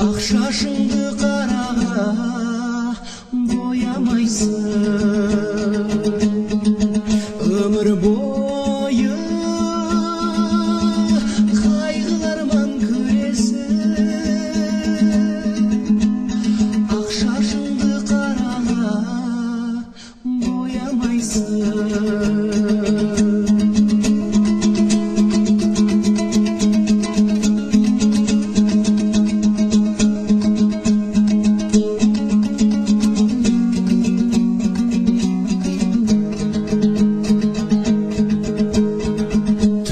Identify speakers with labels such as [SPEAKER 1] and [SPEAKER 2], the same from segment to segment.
[SPEAKER 1] ақ шашыңды қараға боямайсың, өмір бойы қайғылармен күресің, ақ шашыңды қараға боямайсың.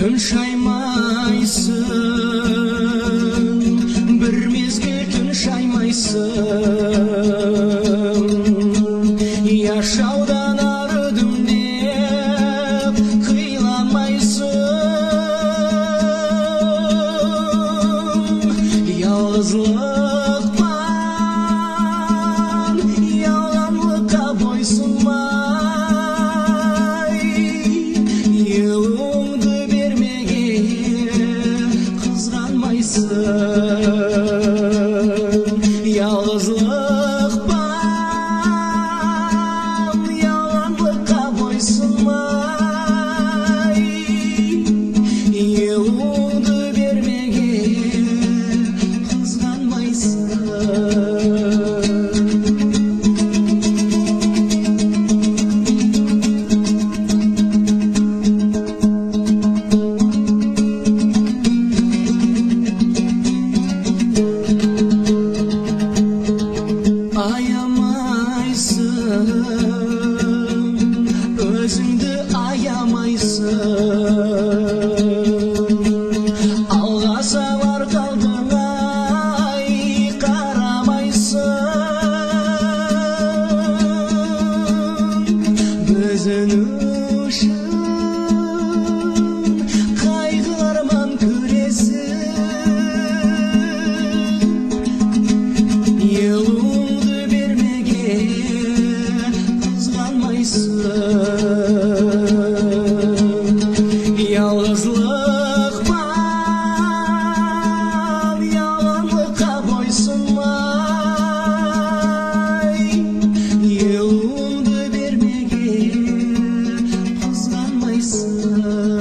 [SPEAKER 1] Түн шаймайсың, бір мезгіл түн шаймайсың, яшаудан арыдым деп қиламайсың, ялғызлықпан ялғанлыққа бойсынмай, еліңді ялғызлықпан ялғанлыққа бойсынмай, еліңді бермеге қызғанмайсың. Аямайсың, өзіңді аямайсың, алға сабар қалдың ай қарамайсың, біздің үшін қайғылармен күресің, еліңді бермеге қызғанмайсың, ялғызлықпан ялғанлыққа бойсынмай, еліңді бермеге қызғанмайсың.